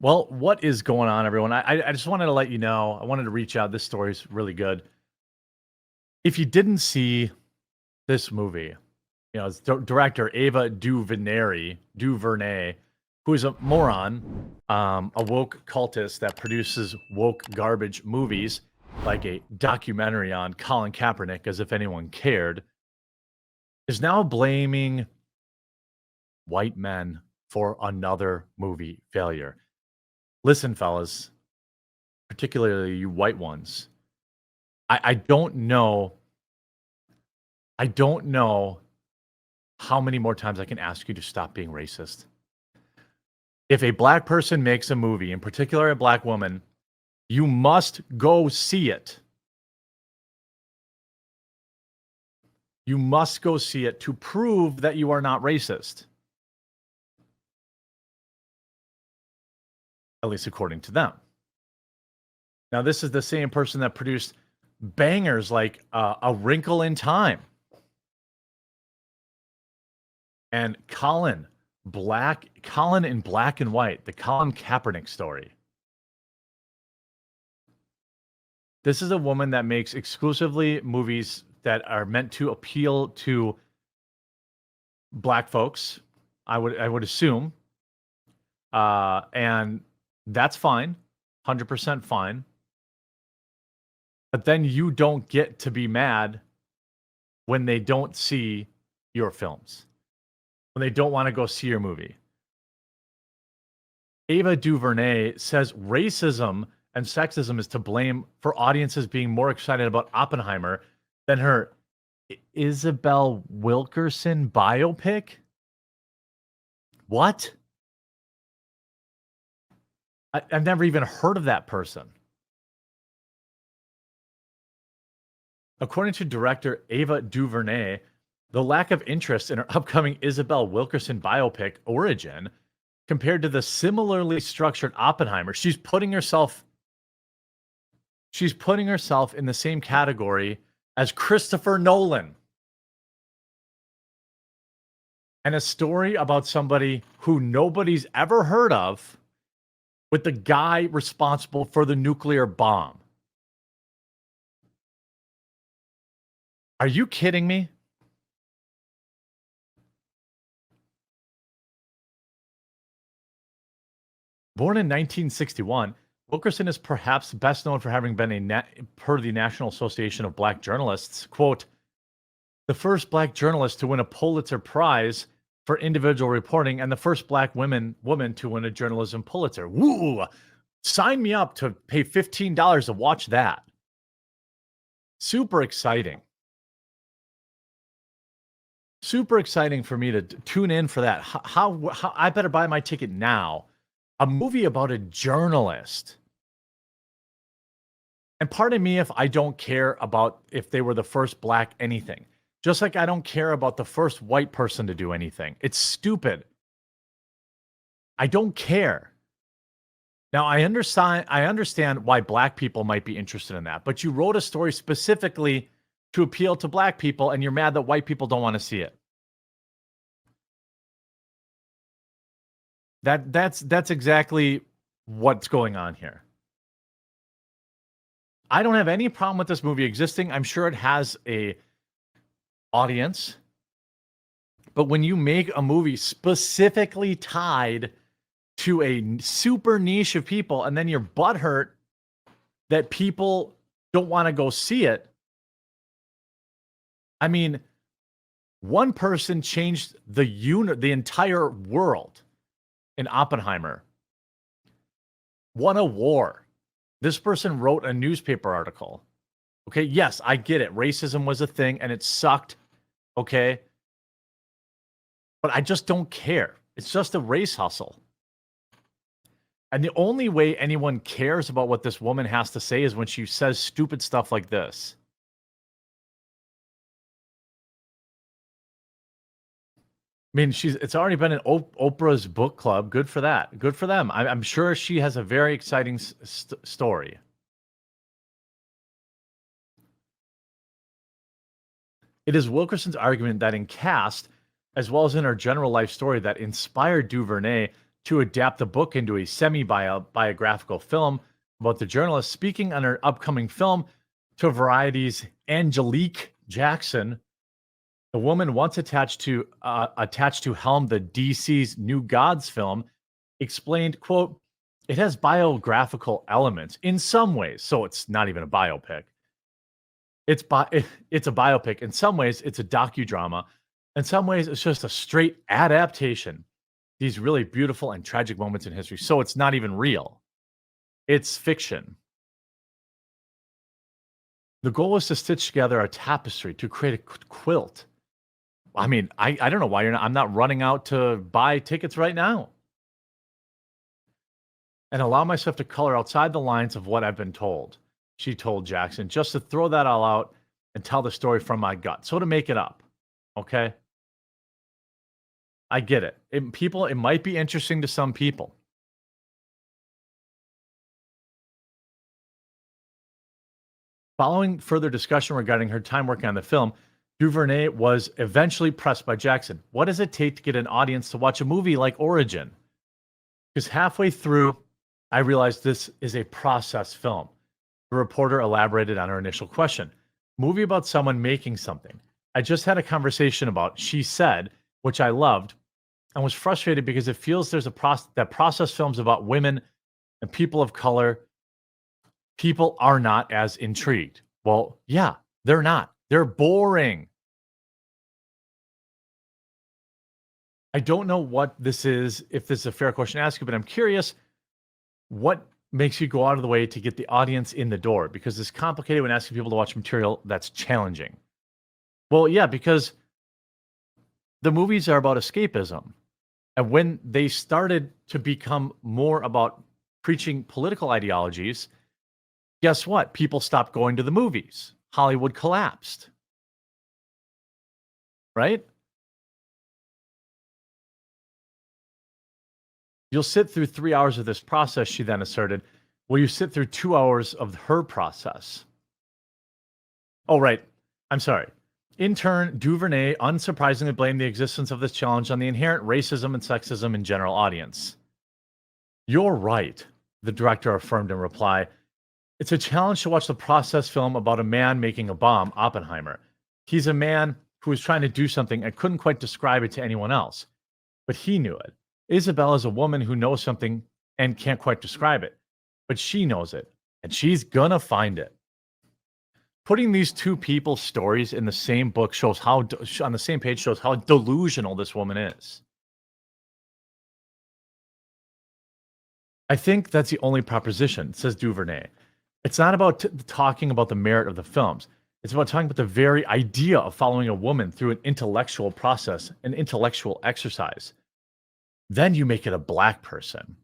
Well, what is going on, everyone? I just wanted to let you know. I wanted to reach out. This story's really good. If you didn't see this movie, it's director Ava DuVernay, who is a moron, a woke cultist that produces woke garbage movies, like a documentary on Colin Kaepernick, as if anyone cared, is now blaming white men for another movie failure. Listen, fellas, particularly you white ones. I don't know. I don't know how many more times I can ask you to stop being racist. If a black person makes a movie, in particular a black woman, you must go see it. You must go see it to prove that you are not racist. At least according to them. Now, this is the same person that produced bangers like A Wrinkle in Time and Colin in Black and White, the Colin Kaepernick story. This is a woman that makes exclusively movies that are meant to appeal to black folks, I would assume. And that's fine, 100% fine. But then you don't get to be mad when they don't see your films, when they don't want to go see your movie. Ava DuVernay says racism and sexism is to blame for audiences being more excited about Oppenheimer than her Isabel Wilkerson biopic. What? I've never even heard of that person. According to director Ava DuVernay, the lack of interest in her upcoming Isabel Wilkerson biopic, Origin, compared to the similarly structured Oppenheimer, she's putting herself in the same category as Christopher Nolan. And a story about somebody who nobody's ever heard of, with the guy responsible for the nuclear bomb. Are you kidding me? Born in 1961, Wilkerson is perhaps best known for having been per the National Association of Black Journalists, quote, the first black journalist to win a Pulitzer Prize for individual reporting and the first black woman to win a journalism Pulitzer. Woo! Sign me up to pay $15 to watch that. Super exciting. Super exciting for me to tune in for that. How I better buy my ticket now. A movie about a journalist. And pardon me if I don't care about if they were the first black anything. Just like I don't care about the first white person to do anything. It's stupid. I don't care. Now, I understand why black people might be interested in that, but you wrote a story specifically to appeal to black people, and you're mad that white people don't want to see it. That's exactly what's going on here. I don't have any problem with this movie existing. I'm sure it has a audience. But when you make a movie specifically tied to a super niche of people, and then you're butthurt that people don't want to go see it. I mean, one person changed the entire world in Oppenheimer. Won a war. This person wrote a newspaper article. Okay, yes, I get it. Racism was a thing and it sucked. Okay. But I just don't care. It's just a race hustle. And the only way anyone cares about what this woman has to say is when she says stupid stuff like this. I mean, it's already been in Oprah's book club. Good for that. Good for them. I'm sure she has a very exciting story. It is Wilkerson's argument that in Cast, as well as in her general life story, that inspired DuVernay to adapt the book into a semi-biographical film about the journalist speaking on her upcoming film to Variety's Angelique Jackson, the woman once attached to helm the DC's New Gods film, explained, quote, "It has biographical elements in some ways, so it's not even a biopic. It's a biopic. In some ways, it's a docudrama. In some ways, it's just a straight adaptation. These really beautiful and tragic moments in history. So it's not even real. It's fiction. The goal is to stitch together a tapestry to create a quilt." I mean, I don't know why I'm not running out to buy tickets right now. "And allow myself to color outside the lines of what I've been told," she told Jackson, "just to throw that all out and tell the story from my gut. So to make it up." Okay? I get it. It might be interesting to some people. Following further discussion regarding her time working on the film, DuVernay was eventually pressed by Jackson. "What does it take to get an audience to watch a movie like Origin?" Because halfway through, I realized this is a process film. The reporter elaborated on her initial question. "Movie about someone making something. I just had a conversation about She Said, which I loved, and was frustrated because it feels there's that process films about women and people of color, people are not as intrigued." Well, yeah, they're not. They're boring. I don't know what this is, if this is a fair question to ask you, but I'm curious what makes you go out of the way to get the audience in the door? Because it's complicated when asking people to watch material that's challenging. Well, yeah, because the movies are about escapism. And when they started to become more about preaching political ideologies, guess what? People stopped going to the movies. Hollywood collapsed. Right? "You'll sit through 3 hours of this process," she then asserted. "Will you sit through 2 hours of her process?" Oh, right. I'm sorry. In turn, DuVernay unsurprisingly blamed the existence of this challenge on the inherent racism and sexism in general audience. "You're right," the director affirmed in reply. "It's a challenge to watch the process film about a man making a bomb, Oppenheimer. He's a man who was trying to do something and couldn't quite describe it to anyone else. But he knew it. Isabel is a woman who knows something and can't quite describe it. But she knows it, and she's gonna find it." Putting these two people's stories in the same book shows how on the same page shows how delusional this woman is. "I think that's the only proposition," says DuVernay. "It's not about talking about the merit of the films. It's about talking about the very idea of following a woman through an intellectual process, an intellectual exercise. Then you make it a black person.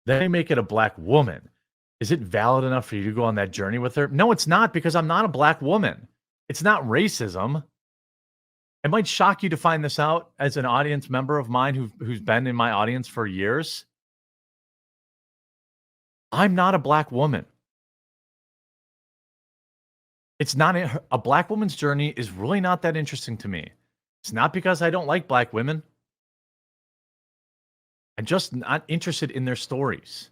Then you make it a black woman. Is it valid enough for you to go on that journey with her? No, it's not, because I'm not a black woman. It's not racism." It might shock you to find this out as an audience member of mine who's been in my audience for years. I'm not a black woman. It's not a black woman's journey is really not that interesting to me. It's not because I don't like black women. I'm just not interested in their stories.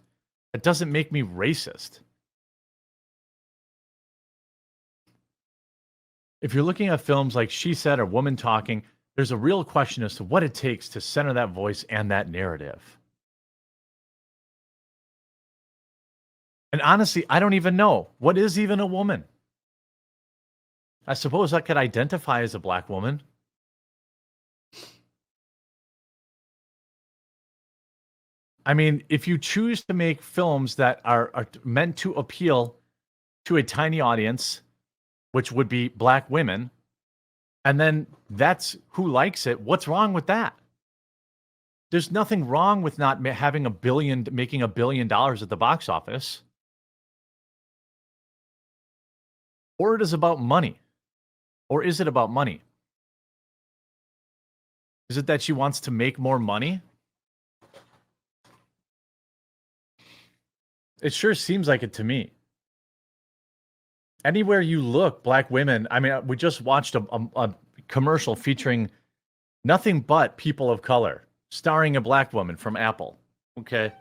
It doesn't make me racist. If you're looking at films like She Said or Woman Talking, there's a real question as to what it takes to center that voice and that narrative. And honestly, I don't even know. What is even a woman? I suppose I could identify as a black woman. I mean, if you choose to make films that are meant to appeal to a tiny audience, which would be black women, and then that's who likes it, what's wrong with that? There's nothing wrong with not having making $1 billion at the box office. Or it is about money. Or is it about money? Is it that she wants to make more money? It sure seems like it to me. Anywhere you look, black women. I mean, we just watched a commercial featuring nothing but people of color, starring a black woman from Apple. Okay,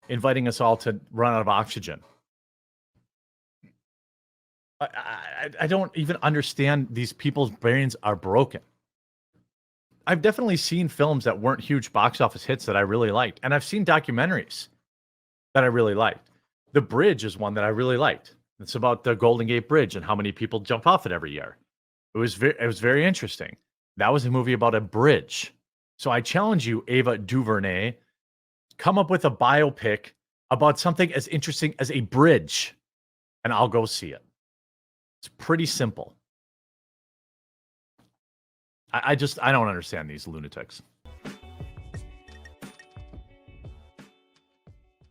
inviting us all to run out of oxygen. I don't even understand, these people's brains are broken. I've definitely seen films that weren't huge box office hits that I really liked, and I've seen documentaries that I really liked. The Bridge is one that I really liked. It's about the Golden Gate Bridge and how many people jump off it every year. It was very interesting. That was a movie about a bridge. So I challenge you, Ava DuVernay, come up with a biopic about something as interesting as a bridge, and I'll go see it. It's pretty simple. I don't understand these lunatics.